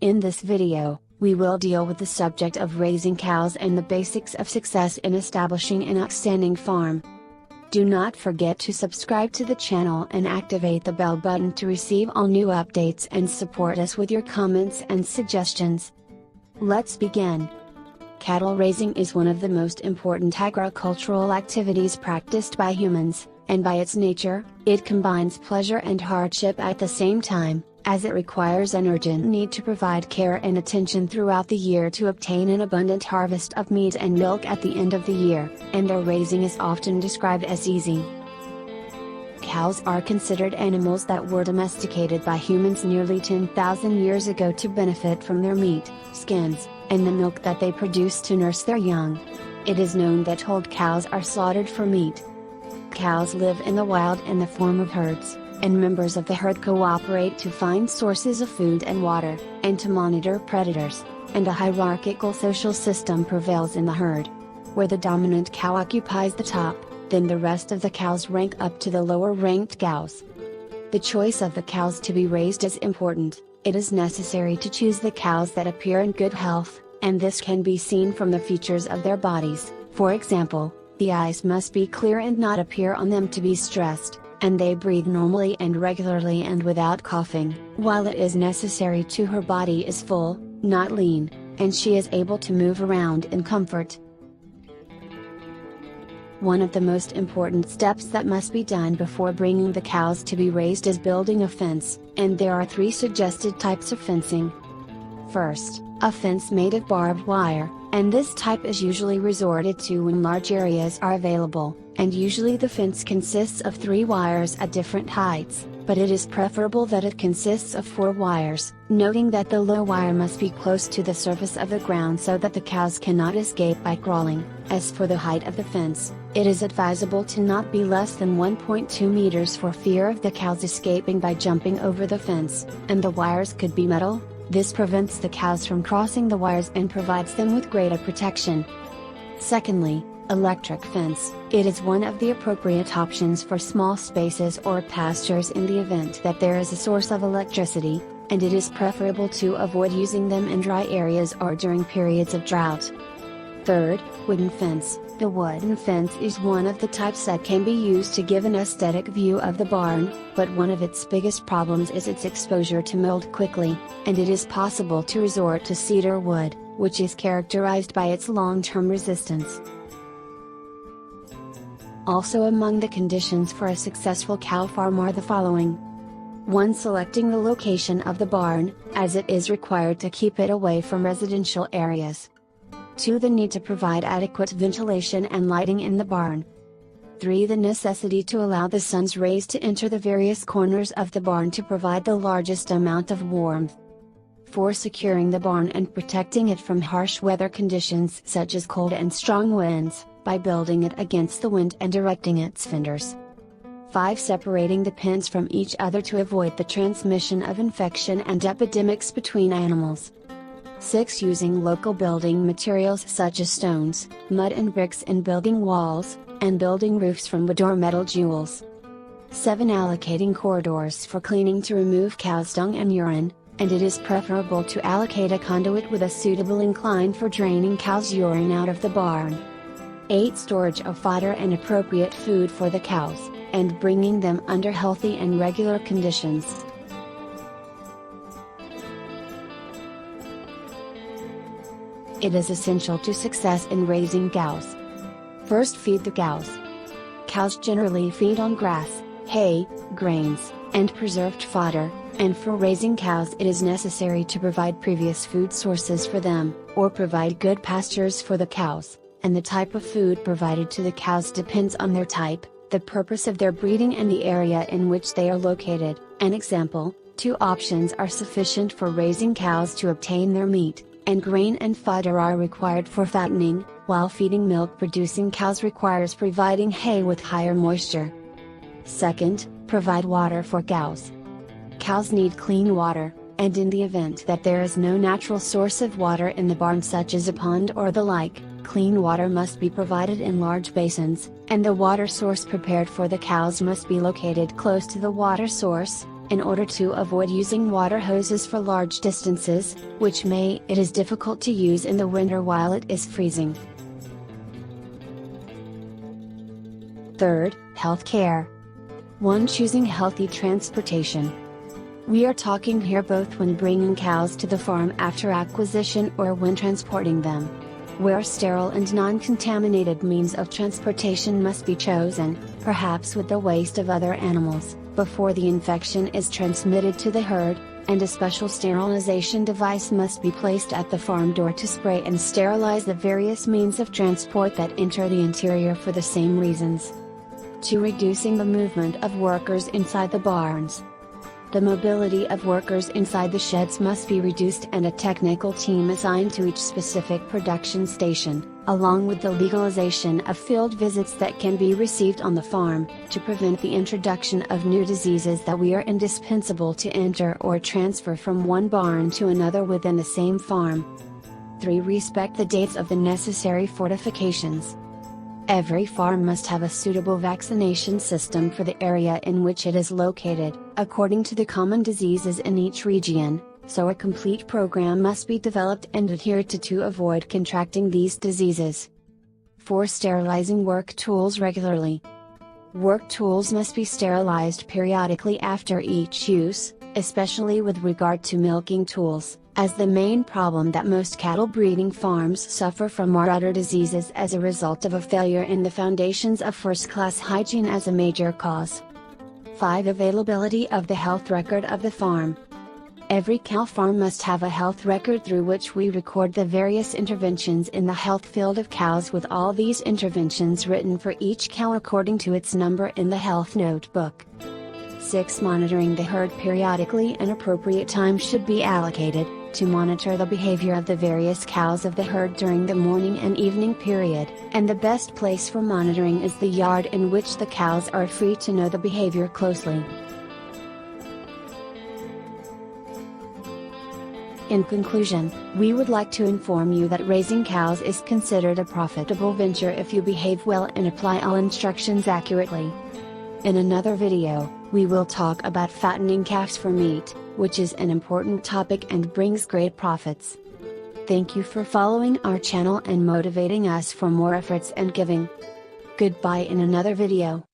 In this video, we will deal with the subject of raising cows and the basics of success in establishing an outstanding farm. Do not forget to subscribe to the channel and activate the bell button to receive all new updates and support us with your comments and suggestions. Let's begin. Cattle raising is one of the most important agricultural activities practiced by humans, and by its nature, it combines pleasure and hardship at the same time, as it requires an urgent need to provide care and attention throughout the year to obtain an abundant harvest of meat and milk at the end of the year, and their raising is often described as easy. Cows are considered animals that were domesticated by humans nearly 10,000 years ago to benefit from their meat, skins, and the milk that they produce to nurse their young. It is known that whole cows are slaughtered for meat. Cows live in the wild in the form of herds, and members of the herd cooperate to find sources of food and water, and to monitor predators, and a hierarchical social system prevails in the herd. Where the dominant cow occupies the top, then the rest of the cows rank up to the lower ranked cows. The choice of the cows to be raised is important. It is necessary to choose the cows that appear in good health, and this can be seen from the features of their bodies. For example, the eyes must be clear and not appear on them to be stressed, and they breathe normally and regularly and without coughing, while it is necessary to her body is full, not lean, and she is able to move around in comfort. One of the most important steps that must be done before bringing the cows to be raised is building a fence, and there are 3 suggested types of fencing. First, a fence made of barbed wire, and this type is usually resorted to when large areas are available, and usually the fence consists of 3 wires at different heights, but it is preferable that it consists of 4 wires, noting that the low wire must be close to the surface of the ground so that the cows cannot escape by crawling. As for the height of the fence, it is advisable to not be less than 1.2 meters for fear of the cows escaping by jumping over the fence, and the wires could be metal. This prevents the cows from crossing the wires and provides them with greater protection. Secondly, electric fence. It is one of the appropriate options for small spaces or pastures in the event that there is a source of electricity, and it is preferable to avoid using them in dry areas or during periods of drought. Third, wooden fence. The wooden fence is one of the types that can be used to give an aesthetic view of the barn, but one of its biggest problems is its exposure to mold quickly, and it is possible to resort to cedar wood, which is characterized by its long-term resistance. Also among the conditions for a successful cow farm are the following. 1. Selecting the location of the barn, as it is required to keep it away from residential areas. 2. The need to provide adequate ventilation and lighting in the barn. 3. The necessity to allow the sun's rays to enter the various corners of the barn to provide the largest amount of warmth. 4. Securing the barn and protecting it from harsh weather conditions such as cold and strong winds, by building it against the wind and erecting its fenders. 5. Separating the pens from each other to avoid the transmission of infection and epidemics between animals. 6. Using local building materials such as stones, mud and bricks in building walls, and building roofs from wood or metal jewels. 7. Allocating corridors for cleaning to remove cow's dung and urine, and it is preferable to allocate a conduit with a suitable incline for draining cow's urine out of the barn. 8. Storage of fodder and appropriate food for the cows, and bringing them under healthy and regular conditions. It is essential to success in raising cows. First, feed the cows. Cows generally feed on grass, hay, grains, and preserved fodder, and for raising cows it is necessary to provide previous food sources for them, or provide good pastures for the cows, and the type of food provided to the cows depends on their type, the purpose of their breeding and the area in which they are located. An example, 2 options are sufficient for raising cows to obtain their meat, and grain and fodder are required for fattening, while feeding milk-producing cows requires providing hay with higher moisture. Second, provide water for cows. Cows need clean water, and in the event that there is no natural source of water in the barn such as a pond or the like, clean water must be provided in large basins, and the water source prepared for the cows must be located close to the water source, in order to avoid using water hoses for large distances, which it is difficult to use in the winter while it is freezing. Third, healthcare. 1. Choosing healthy transportation. We are talking here both when bringing cows to the farm after acquisition or when transporting them. Where sterile and non-contaminated means of transportation must be chosen, perhaps with the waste of other animals, before the infection is transmitted to the herd, and a special sterilization device must be placed at the farm door to spray and sterilize the various means of transport that enter the interior for the same reasons. 2. Reducing the movement of workers inside the barns. The mobility of workers inside the sheds must be reduced and a technical team assigned to each specific production station, along with the legalization of field visits that can be received on the farm, to prevent the introduction of new diseases that are indispensable to enter or transfer from one barn to another within the same farm. 3. Respect the dates of the necessary fortifications. Every farm must have a suitable vaccination system for the area in which it is located, according to the common diseases in each region, so a complete program must be developed and adhered to avoid contracting these diseases. 4. Sterilizing work tools regularly. Work tools must be sterilized periodically after each use, especially with regard to milking tools, as the main problem that most cattle breeding farms suffer from are udder diseases as a result of a failure in the foundations of first-class hygiene as a major cause. 5. Availability of the health record of the farm. Every cow farm must have a health record through which we record the various interventions in the health field of cows, with all these interventions written for each cow according to its number in the health notebook. 6. Monitoring the herd periodically. An appropriate time should be allocated to monitor the behavior of the various cows of the herd during the morning and evening period, and the best place for monitoring is the yard in which the cows are free to know the behavior closely. In conclusion, we would like to inform you that raising cows is considered a profitable venture if you behave well and apply all instructions accurately. In another video, we will talk about fattening calves for meat, which is an important topic and brings great profits. Thank you for following our channel and motivating us for more efforts and giving. Goodbye in another video.